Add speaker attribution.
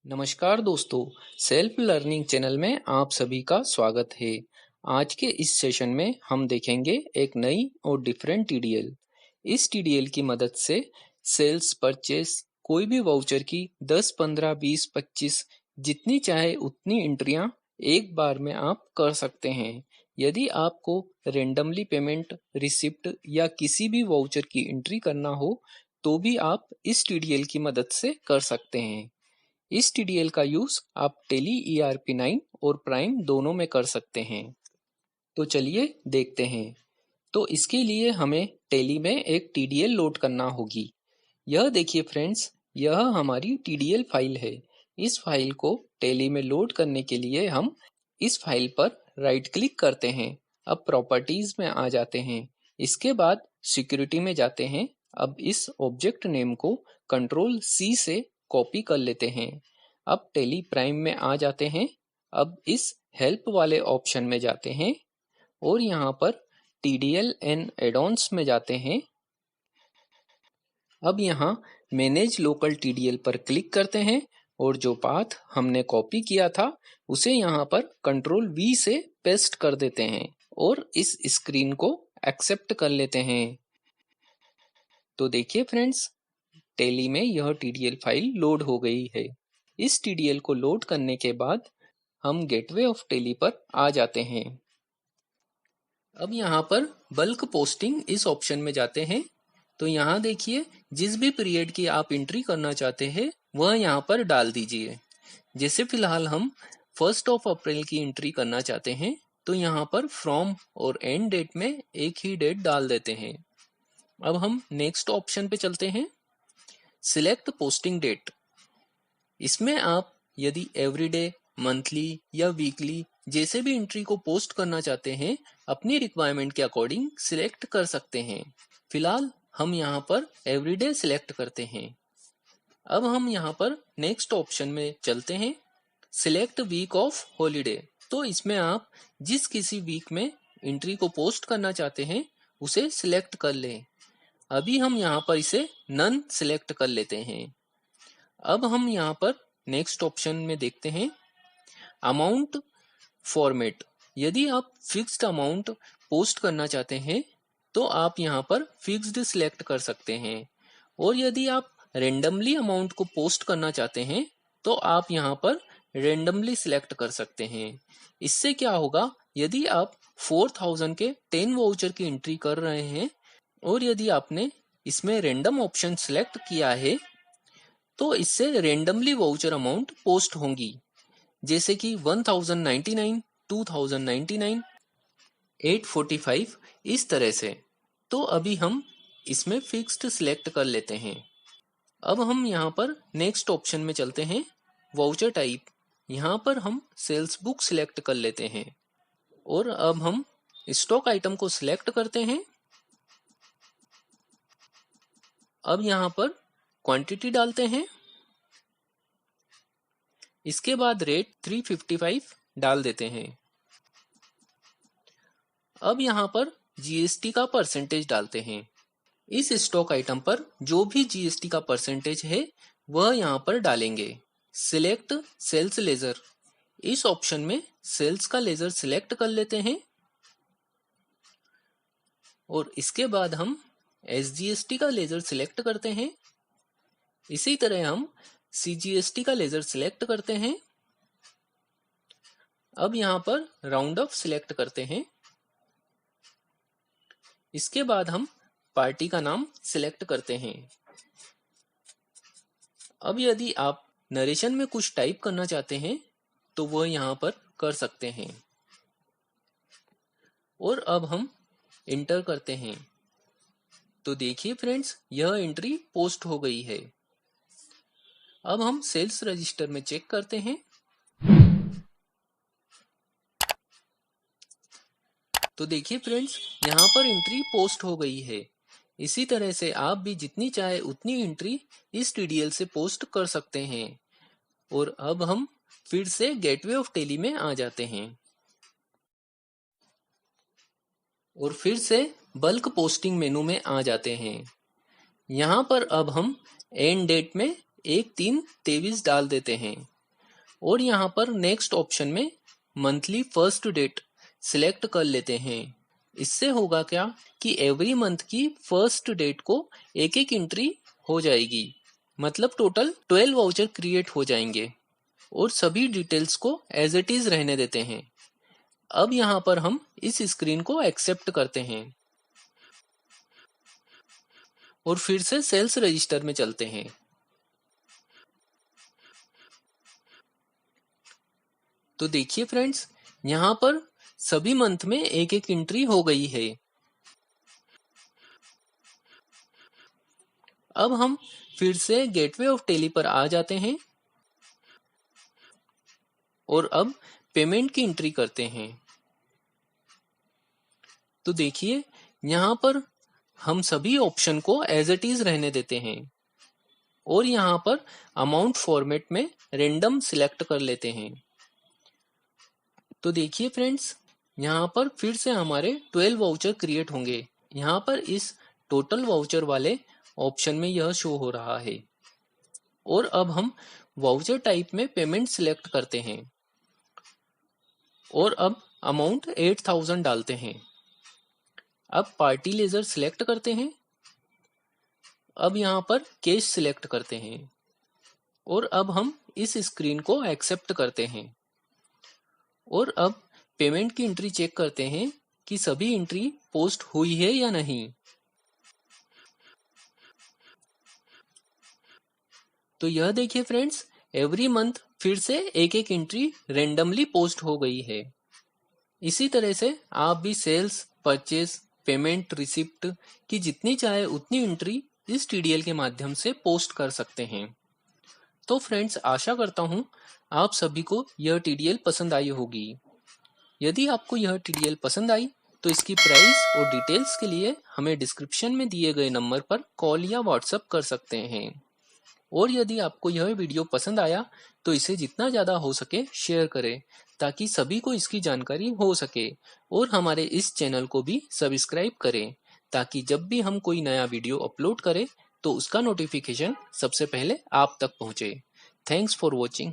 Speaker 1: नमस्कार दोस्तों, self learning channel में आप सभी का स्वागत है। आज के इस सेशन में हम देखेंगे एक नई और डिफरेंट टीडीएल। इस टीडीएल की मदद से सेल्स परचेस कोई भी वाउचर की 10, 15, 20, 25 जितनी चाहे उतनी एंट्रियां एक बार में आप कर सकते हैं। यदि आपको रेंडमली पेमेंट, रिसिप्ट या किसी भी वाउचर की एंट्री करना हो तो भी आप इस टीडीएल की मदद से कर सकते हैं। इस टीडीएल का यूज आप टेली ERP9 और प्राइम दोनों में कर सकते हैं। तो चलिए देखते हैं। तो इसके लिए हमें टेली में एक टीडीएल लोड करना होगी। यह देखिए फ्रेंड्स, यह हमारी टीडीएल फाइल है। इस फाइल को टेली में लोड करने के लिए हम इस फाइल पर राइट क्लिक करते हैं। अब प्रॉपर्टीज में आ जाते हैं। इसके बाद सिक्योरिटी में जाते हैं। अब इस ऑब्जेक्ट नेम को Ctrl+C से कॉपी कर लेते हैं। अब टेली प्राइम में आ जाते हैं। अब इस हेल्प वाले ऑप्शन में जाते हैं और यहाँ पर TDL एंड एडॉन्स में जाते हैं। अब यहाँ मैनेज लोकल TDL पर क्लिक करते हैं और जो पाथ हमने कॉपी किया था उसे यहाँ पर Ctrl+V से पेस्ट कर देते हैं और इस स्क्रीन को एक्सेप्ट कर लेते हैं। तो देखिए फ्रेंड्स, टेली में यह TDL फाइल लोड हो गई है। इस TDL को लोड करने के बाद हम गेटवे ऑफ टेली पर आ जाते हैं। अब यहाँ पर बल्क पोस्टिंग इस ऑप्शन में जाते हैं। तो यहाँ देखिए, जिस भी पीरियड की आप एंट्री करना चाहते हैं वह यहाँ पर डाल दीजिए। जैसे फिलहाल हम 1 अप्रैल की एंट्री करना चाहते हैं तो यहाँ पर फ्रॉम और एंड डेट में एक ही डेट डाल देते हैं। अब हम नेक्स्ट ऑप्शन पे चलते हैं, सिलेक्ट पोस्टिंग डेट। इसमें आप यदि एवरीडे, मंथली या वीकली जैसे भी एंट्री को पोस्ट करना चाहते हैं अपनी रिक्वायरमेंट के अकॉर्डिंग सिलेक्ट कर सकते हैं। फिलहाल हम यहाँ पर एवरीडे सिलेक्ट करते हैं। अब हम यहाँ पर नेक्स्ट ऑप्शन में चलते हैं, सिलेक्ट वीक ऑफ हॉलीडे। तो इसमें आप जिस किसी वीक में एंट्री को पोस्ट करना चाहते हैं उसे सिलेक्ट कर लें। अभी हम यहाँ पर इसे नन सिलेक्ट कर लेते हैं। अब हम यहाँ पर नेक्स्ट ऑप्शन में देखते हैं, अमाउंट फॉर्मेट। यदि आप फिक्स्ड अमाउंट पोस्ट करना चाहते हैं तो आप यहाँ पर फिक्स्ड सिलेक्ट कर सकते हैं, और यदि आप रेंडमली अमाउंट को पोस्ट करना चाहते हैं तो आप यहाँ पर रेंडमली सिलेक्ट कर सकते हैं। इससे क्या होगा, यदि आप 4000 के 10 वाउचर की एंट्री कर रहे हैं और यदि आपने इसमें रेंडम ऑप्शन सिलेक्ट किया है तो इससे रेंडमली वाउचर अमाउंट पोस्ट होंगी, जैसे कि 1099, 2099, 845 इस तरह से। तो अभी हम इसमें फिक्स्ड सिलेक्ट कर लेते हैं। अब हम यहाँ पर नेक्स्ट ऑप्शन में चलते हैं, वाउचर टाइप। यहाँ पर हम सेल्स बुक सिलेक्ट कर लेते हैं और अब हम स्टॉक आइटम को सिलेक्ट करते हैं। अब यहाँ पर क्वांटिटी डालते हैं। इसके बाद रेट 355 डाल देते हैं। अब यहाँ पर GST का परसेंटेज डालते हैं। इस स्टॉक आइटम पर जो भी GST का परसेंटेज है वह यहाँ पर डालेंगे। Select sales ledger. इस ऑप्शन में सेल्स का लेजर सिलेक्ट कर लेते हैं और इसके बाद हम SGST का लेजर सिलेक्ट करते हैं। इसी तरह हम CGST का लेजर सिलेक्ट करते हैं। अब यहाँ पर राउंड ऑफ सिलेक्ट करते हैं। इसके बाद हम पार्टी का नाम सिलेक्ट करते हैं। अब यदि आप नरेशन में कुछ टाइप करना चाहते हैं तो वह यहाँ पर कर सकते हैं। और अब हम इंटर करते हैं। तो देखिए फ्रेंड्स, यह एंट्री पोस्ट हो गई है। अब हम सेल्स रजिस्टर में चेक करते हैं। तो देखिए फ्रेंड्स, यहाँ पर एंट्री पोस्ट हो गई है। इसी तरह से आप भी जितनी चाहे उतनी एंट्री इस TDL से पोस्ट कर सकते हैं। और अब हम फिर से गेटवे ऑफ टेली में आ जाते हैं और फिर से बल्क पोस्टिंग मेनू में आ जाते हैं। यहाँ पर अब हम एंड डेट में 1/3/23 डाल देते हैं और यहाँ पर नेक्स्ट ऑप्शन में मंथली फर्स्ट डेट सिलेक्ट कर लेते हैं। इससे होगा क्या कि एवरी मंथ की फर्स्ट डेट को एक एक एंट्री हो जाएगी, मतलब टोटल 12 वाउचर क्रिएट हो जाएंगे और सभी डिटेल्स को एज इट इज रहने देते हैं। अब यहाँ पर हम इस स्क्रीन को एक्सेप्ट करते हैं और फिर से सेल्स रजिस्टर में चलते हैं। तो देखिए फ्रेंड्स, यहाँ पर सभी मंथ में एक एक एंट्री हो गई है। अब हम फिर से गेटवे ऑफ टेली पर आ जाते हैं और अब पेमेंट की एंट्री करते हैं। तो देखिए, यहाँ पर हम सभी ऑप्शन को एज इट इज रहने देते हैं और यहाँ पर अमाउंट फॉर्मेट में रेंडम सिलेक्ट कर लेते हैं। तो देखिए फ्रेंड्स, यहाँ पर फिर से हमारे 12 वाउचर क्रिएट होंगे। यहाँ पर इस टोटल वाउचर वाले ऑप्शन में यह शो हो रहा है और अब हम वाउचर टाइप में पेमेंट सिलेक्ट करते हैं और अब अमाउंट 8000 डालते हैं। अब पार्टी लेजर सिलेक्ट करते हैं। अब यहाँ पर कैश सिलेक्ट करते हैं और अब हम इस स्क्रीन को एक्सेप्ट करते हैं और अब पेमेंट की एंट्री चेक करते हैं कि सभी एंट्री पोस्ट हुई है या नहीं। तो यह देखिए फ्रेंड्स, एवरी मंथ फिर से एक एक एंट्री रेंडमली पोस्ट हो गई है। इसी तरह से आप भी सेल्स, परचेज, पेमेंट, रिसिप्ट की जितनी चाहे उतनी एंट्री इस टीडीएल के माध्यम से पोस्ट कर सकते हैं। तो फ्रेंड्स, आशा करता हूं आप सभी को यह टीडीएल पसंद आई होगी। यदि आपको यह टीडीएल पसंद आई तो इसकी प्राइस और डिटेल्स के लिए हमें डिस्क्रिप्शन में दिए गए नंबर पर कॉल या व्हाट्सएप कर सकते हैं। और यदि आपको यह वीडियो पसंद आया तो इसे जितना ज़्यादा हो सके शेयर करें ताकि सभी को इसकी जानकारी हो सके और हमारे इस चैनल को भी सब्सक्राइब करें ताकि जब भी हम कोई नया वीडियो अपलोड करें तो उसका नोटिफिकेशन सबसे पहले आप तक पहुंचे। Thanks for watching.